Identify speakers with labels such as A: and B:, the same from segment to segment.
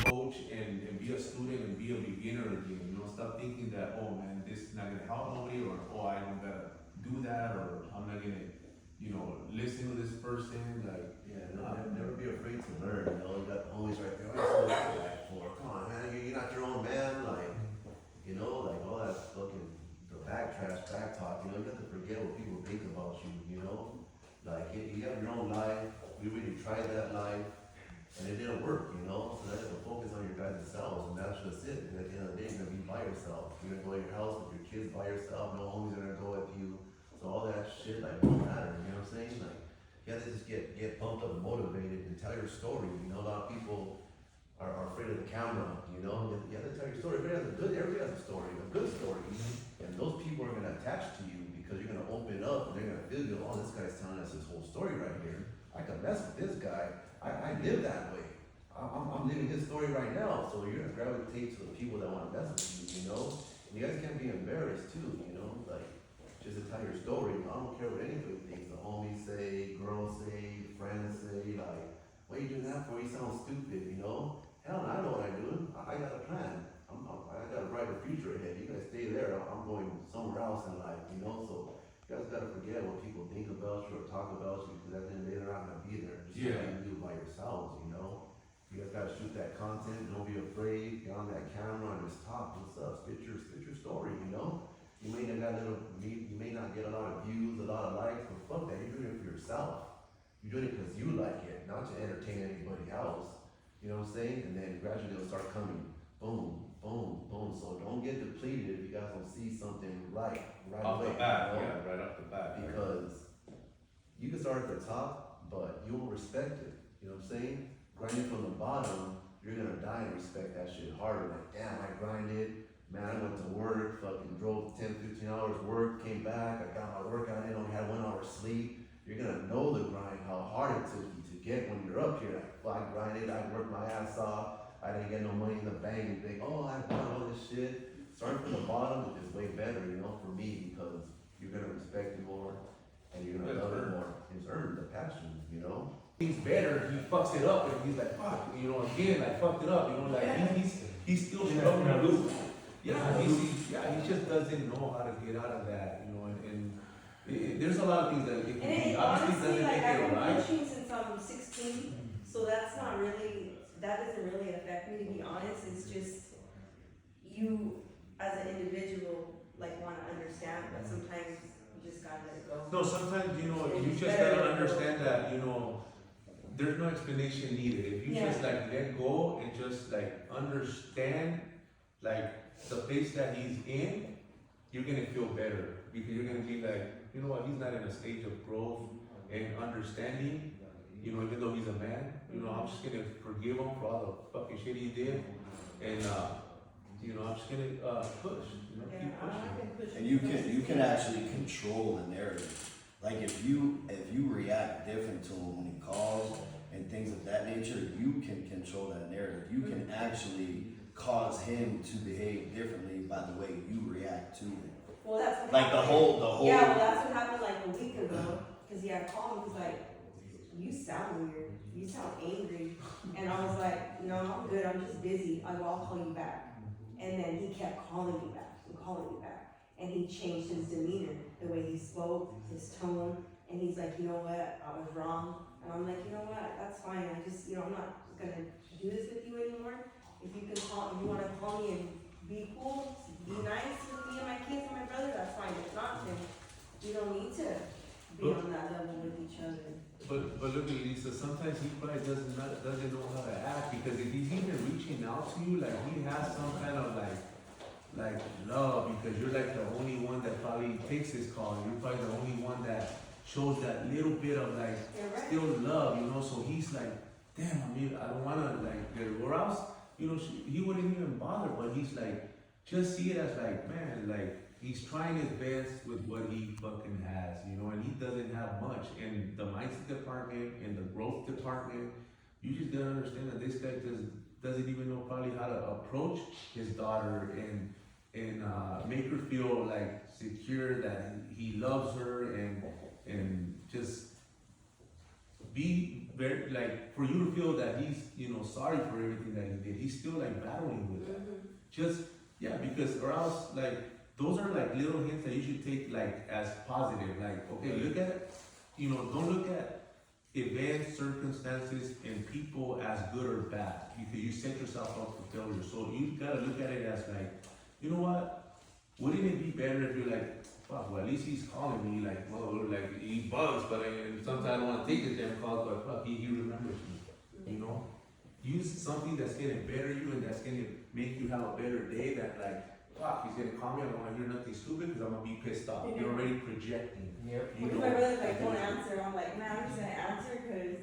A: coach and be a student and be a beginner again. You know, stop thinking that, oh man, this is not gonna help nobody, or oh, I don't gotta do that, or I'm not gonna, listen to this person. Like,
B: Yeah, never be afraid to learn. You got homies right there. What are you so back for? Come on, man. You're not your own man. Like all that fucking the back trash, back talk. You got to forget what people think about you. Like you have your own life. We really tried that life, and it didn't work. So then you have to focus on your guys' selves, and that's just it. And at the end of the day, you're gonna be by yourself. You're gonna go to your house with your kids by yourself. No homies are gonna go with you. So all that shit don't matter. You know what I'm saying? Like. You have to just get pumped up and motivated and tell your story. A lot of people are afraid of the camera, You have to tell your story. Everybody has a story, a good story. And those people are gonna attach to you because you're gonna open it up and they're gonna feel you, oh, this guy's telling us his whole story right here. I can mess with this guy. I live that way. I'm living his story right now. So you're gonna gravitate to the people that wanna mess with you, And you guys can't be embarrassed too, like just to tell your story. I don't care what anybody thinks. The homies say, girls say, friends say, like, what are you doing that for? You sound stupid, Hell, I know what I'm doing. I got a plan. I got a brighter future ahead. You guys stay there. I'm going somewhere else in life, So you guys gotta forget what people think about you or talk about you, because at the end of the day, they're not gonna be there. Just you do by yourselves, You guys gotta shoot that content. Don't be afraid. Get on that camera and just talk. What's up? Spit your story, You may not get a lot of views, a lot of likes, but fuck that, you're doing it for yourself. You're doing it because you like it, not to entertain anybody else. You know what I'm saying? And then gradually it'll start coming. Boom, boom, boom. So don't get depleted if you guys don't see something right
A: off
B: away.
A: The bat, right off the bat.
B: Because you can start at the top, but you won't respect it. You know what I'm saying? Grinding from the bottom, you're gonna die and respect that shit harder. Like, damn, I grinded. Man, I went to work, fucking drove 10, 15 hours work, came back, I got my workout in, only had 1 hour sleep. You're gonna know the grind, how hard it took you to get when you're up here. Like, well, I grinded, I worked my ass off, I didn't get no money in the bank, and think, oh, I bought all this shit. Starting from the bottom is way better, for me, because you're gonna respect it more, and you're gonna love it more. It's earned, the passion,
A: He's better, he fucks it up, and he's like, fuck, again, I fucked it up, he's still struggling to lose. Yeah, he just doesn't know how to get out of that, there's a lot of things that
C: he
A: obviously
C: honestly,
A: doesn't make it
C: I've been
A: right.
C: coaching since I'm 16, so that doesn't really affect me, to be honest. It's just you as an individual want to understand, but sometimes you just gotta let it go.
A: No, sometimes, you just gotta understand that, there's no explanation needed. If you just let go and just understand the place that he's in, you're gonna feel better, because you're gonna be like, you know what, he's not in a stage of growth and understanding, even though he's a man, I'm just gonna forgive him for all the fucking shit he did, and I'm just gonna push, keep pushing.
D: And you can actually control the narrative. Like if you react different to him when he calls and things of that nature, you can control that narrative. You can actually cause him to behave differently by the way you react to him.
C: Well, that's what
D: like
C: happened.
D: the whole.
C: Yeah, well, that's what happened a week ago. Because he had called me. He's like, "You sound weird. You sound angry." And I was like, "No, I'm good. I'm just busy. I'll call you back." And then he kept calling me back and calling me back. And he changed his demeanor, the way he spoke, his tone. And he's like, "You know what? I was wrong." And I'm like, "You know what? That's fine. I just, I'm not gonna do this with you anymore. If you want to call me and be cool, be nice with me and my kids and my brother, that's fine. If not, then we don't need to be on that level with each other."
A: But look at Lisa, sometimes he probably doesn't know how to act, because if he's even reaching out to you, he has some kind of love, because you're the only one that probably takes his call. You're probably the only one that shows that little bit of still love, so he's like, damn, I don't wanna get it, or else, he wouldn't even bother, but he's just see it as man, he's trying his best with what he fucking has, and he doesn't have much. In the mindset department, in the growth department, you just gotta understand that this guy doesn't even know probably how to approach his daughter and make her feel secure that he loves her, and just be very, like, for you to feel that he's, you know, sorry for everything that he did, he's still like battling with that. Just, yeah, because, or else, like, those are like little hints that you should take like as positive, like, okay, look at it, you know, don't look at events, circumstances, and people as good or bad, because you set yourself up for failure. So you gotta look at it as like, you know what, wouldn't it be better if you're like, fuck, well, at least he's calling me, like, well, like, he bugs, but sometimes I don't wanna take his damn calls, but fuck, he remembers me, you know? Use something that's gonna better you and that's gonna make you have a better day, that like, fuck, he's gonna call me, I don't wanna hear nothing stupid, because I'm gonna be pissed off. You're already projecting.
E: Yep.
A: You
C: Because
A: know?
C: my brother's like, don't answer. I'm like, man, I'm just gonna answer because,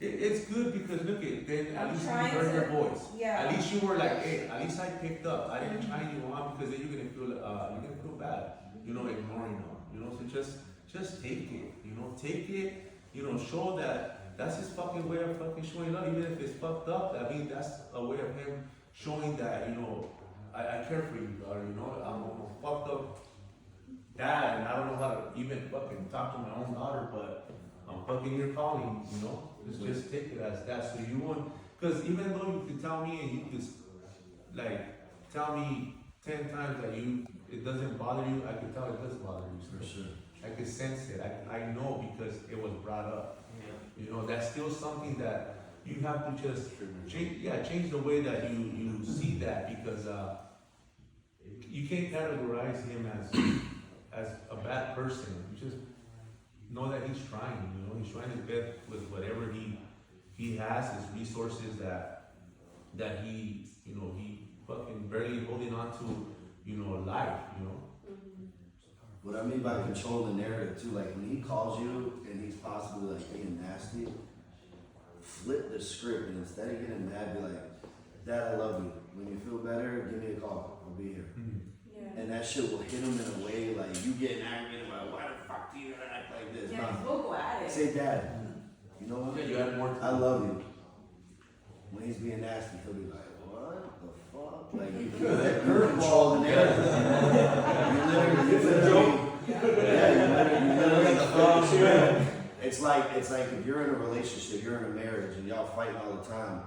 A: It's good because look at, then at
C: I'm
A: least you
C: trying
A: heard
C: to-
A: your voice.
C: yeah.
A: At least you were like, hey, at least I picked up. I didn't try you on, because then you're gonna feel bad, you know, ignoring them. You know, so just take it, you know, show that that's his fucking way of fucking showing love, even if it's fucked up. I mean, that's a way of him showing that, you know, I care for you, daughter, you know, I'm a fucked up dad, and I don't know how to even fucking talk to my own daughter, but I'm fucking here calling, you know? Just take it as that, so you won't, because even though you could tell me and you could, like, tell me 10 times that it doesn't bother you, I could tell it does bother you.
D: For sure.
A: I could sense it, I know because it was brought up. You know, that's still something that you have to just change the way that you see that, because you can't categorize him as a bad person. You just know that he's trying, you know, he's trying his best with whatever he has, his resources that he, you know, he fucking barely holding on to, you know, life, you know.
D: What I mean by control the narrative too, like when he calls you and he's possibly like being nasty, flip the script and instead of getting mad, be like, Dad, I love you. When you feel better, give me a call. I'll be here.
C: Yeah.
D: And that shit will hit him in a way like you getting aggravated about why the fuck do you act like this?
C: Yeah,
D: Nah.
C: 'cause we'll go at it.
D: Say, Dad, you know what?
A: Yeah, you had more.
D: I love you. When he's being nasty, he'll be like, what the fuck? Like, you control the narrative. You literally, it's like if you're in a relationship, you're in a marriage, and y'all fighting all the time,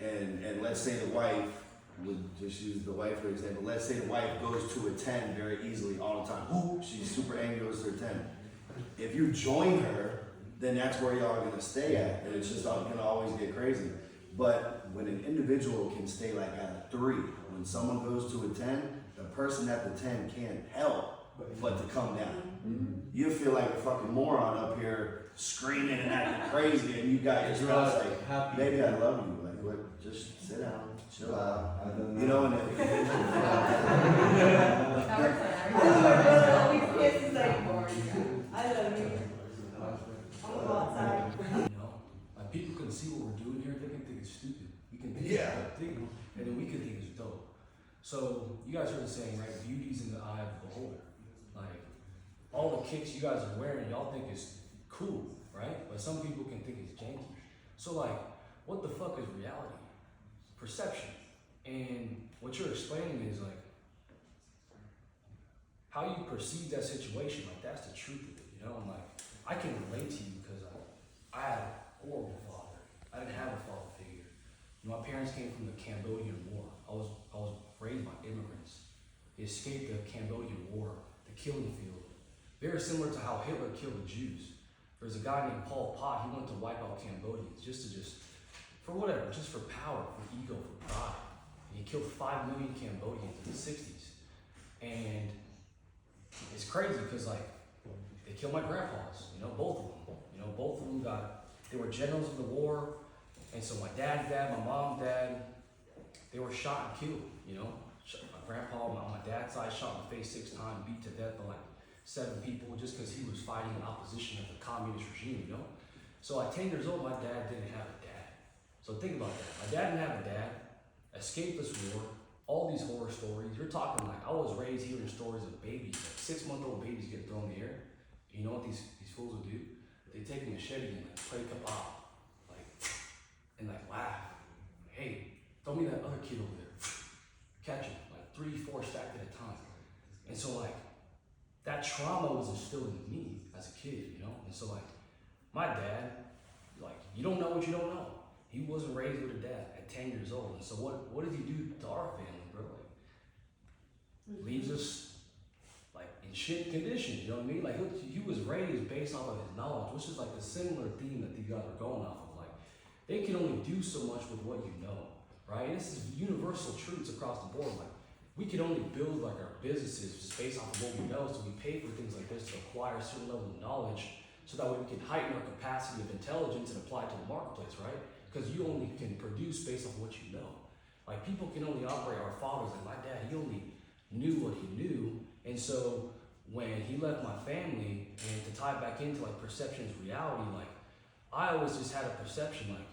D: and let's say the wife, would just use the wife for example, let's say the wife goes to a 10 very easily all the time. Ooh, she's super angry, goes to a 10. If you join her, then that's where y'all are gonna stay at, and it's just gonna always get crazy. But when an individual can stay like at a 3, when someone goes to a 10, the person at the 10 can't help but to come down. You feel like a fucking moron up here screaming and acting crazy, and you got your spouse like,
A: happy.
D: baby, I love you. Like, what? Just sit down, chill out. You know, and
C: That works on everything. Always pissed, he's like, I love you. I'm gonna go outside.
E: You know, like people can see what we're doing here, they can think it's stupid. We can think
B: Yeah.
E: it's big, and then we can think it's dope. So you guys heard the saying, right? Beauty's in the eye of the beholder. Like all the kicks you guys are wearing, y'all think is cool, right? But some people can think it's janky. So like, what the fuck is reality? Perception. And what you're explaining is like how you perceive that situation. Like that's the truth of it, you know. And like I can relate to you because I had a horrible father. I didn't have a father figure. You know, my parents came from the Cambodian War. I was raised by immigrants. They escaped the Cambodian War, the killing field. Very similar to how Hitler killed the Jews. There's a guy named Pol Pot. He wanted to wipe out Cambodians just for whatever, just for power, for ego, for pride. And he killed 5 million Cambodians in the 60s. And it's crazy because like they killed my grandpas, you know, both of them. You know, both of them they were generals in the war. And so my dad's dad, my mom's dad, they were shot and killed, you know. My grandpa, on my dad's side, shot in the face 6 times, beat to death by like 7 people just because he was fighting in opposition of the communist regime, you know. So at 10 years old, my dad didn't have a dad. So think about that. My dad didn't have a dad, escaped this war, all these horror stories. You're talking like, I was raised hearing stories of babies, like 6-month-old babies get thrown in the air. You know what these fools will do? They take a machete and like play kapow, like, and like laugh. Hey, throw me that other kid over there. Catch him, like 3-4 stacked at a time. And so like, that trauma was instilled in me as a kid, you know? And so like, my dad, like, you don't know what you don't know. He wasn't raised with a dad at 10 years old. And so what does he do to our family, bro? Like, leaves us like in shit conditions, you know what I mean? Like he was raised based off of his knowledge, which is like a similar theme that these guys are going off of. Like, they can only do so much with what you know, right? And this is universal truths across the board. Like, we can only build like our businesses just based off of what we know, so we pay for things like this to acquire a certain level of knowledge, so that way we can heighten our capacity of intelligence and apply it to the marketplace, right? Because you only can produce based off of what you know. Like, people can only operate, our fathers, like my dad, he only knew what he knew. And so when he left my family, and to tie back into like perception's reality, like, I always just had a perception, like,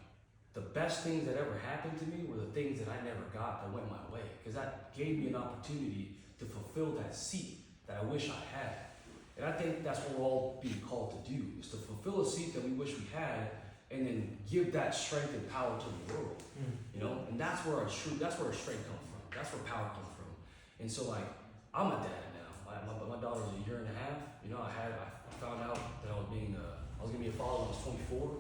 E: the best things that ever happened to me were the things that I never got that went my way. Because that gave me an opportunity to fulfill that seat that I wish I had. And I think that's what we're all being called to do, is to fulfill a seat that we wish we had, and then give that strength and power to the world. You know? And that's where our strength comes from. That's where power comes from. And so, like, I'm a dad now. My daughter's a year and a half. You know, I found out that I was gonna be a father when I was 24.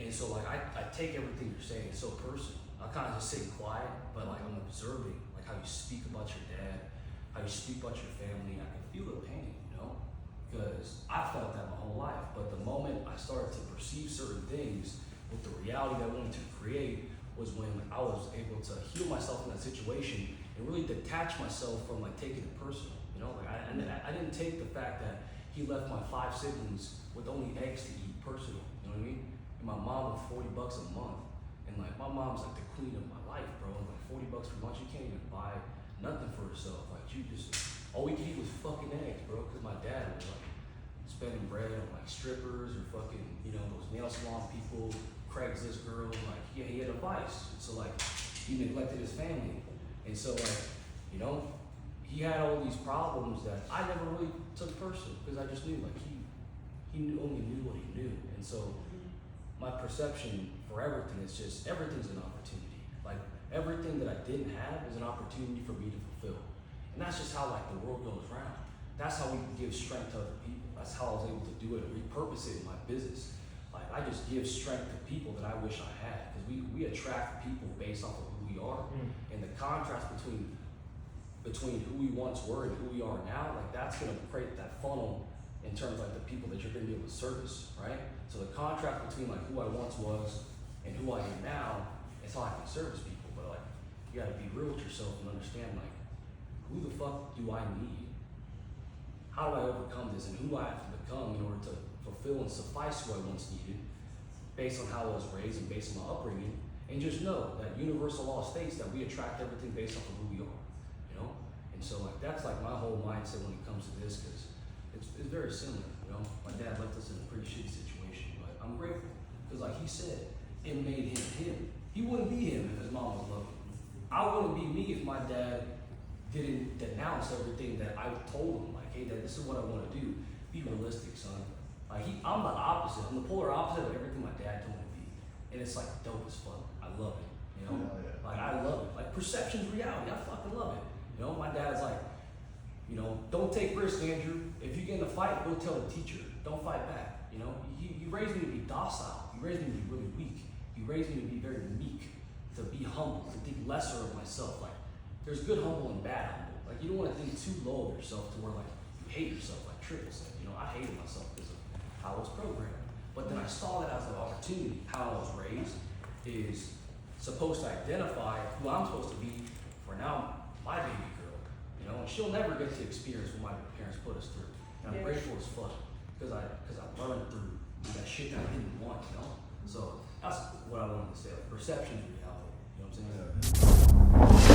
E: And so, like, I take everything you're saying so personal. I kind of just sit quiet, but like, I'm observing like how you speak about your dad, how you speak about your family. I can feel the pain, you know, because I felt that my whole life. But the moment I started to perceive certain things with the reality that I wanted to create was when I was able to heal myself in that situation and really detach myself from like taking it personal. You know, like I didn't take the fact that he left my 5 siblings with only eggs to eat personal. You know what I mean? And my mom with $40 a month, and like my mom's like the queen of my life, bro. And like $40 for lunch, you can't even buy nothing for herself. Like, you just, all we could eat was fucking eggs, bro. Because my dad was like spending bread on like strippers or fucking, you know, those nail salon people, Craigslist girls. Like, yeah, he had a vice. So like, he neglected his family, and so like, you know, he had all these problems that I never really took personal, because I just knew like he only knew what he knew, and so. My perception for everything is just, everything's an opportunity. Like, everything that I didn't have is an opportunity for me to fulfill. And that's just how like the world goes round. That's how we can give strength to other people. That's how I was able to do it and repurpose it in my business. Like, I just give strength to people that I wish I had. Because we attract people based off of who we are. And the contrast between who we once were and who we are now, like, that's gonna create that funnel in terms of like the people that you're gonna be able to service, right? So the contrast between like who I once was and who I am now is how I can service people. But like, you gotta be real with yourself and understand like, who the fuck do I need? How do I overcome this, and who do I have to become in order to fulfill and suffice who I once needed, based on how I was raised and based on my upbringing? And just know that universal law states that we attract everything based off of who we are, you know? And so like, that's like my whole mindset when it comes to this, because it's very similar, you know? My dad left us in a pretty shitty situation, but I'm grateful, because like he said, it made him him. He wouldn't be him if his mom was loving him. I wouldn't be me if my dad didn't denounce everything that I told him, like, hey dad, this is what I want to do. Be realistic, son. Like, I'm the opposite. I'm the polar opposite of everything my dad told me to be. And it's like dope as fuck. I love it, you know? Like, I love it. Like, perception's reality. I fucking love it. You know, my dad's like, you know, don't take risks, Andrew. If you get in a fight, go tell the teacher. Don't fight back. You know, you raised me to be docile. You raised me to be really weak. You raised me to be very meek, to be humble, to think lesser of myself. Like, there's good humble and bad humble. Like, you don't want to think too low of yourself to where like you hate yourself, like Triple said. You know, I hated myself because of how I was programmed. But then I saw that as an opportunity. How I was raised is supposed to identify who I'm supposed to be for now, my baby girl. You know, and she'll never get to experience what my parents put us through. And I'm grateful as fuck, because I learned through that shit that I didn't want, you know? So that's what I wanted to say. Like, perception is reality. You know what I'm saying?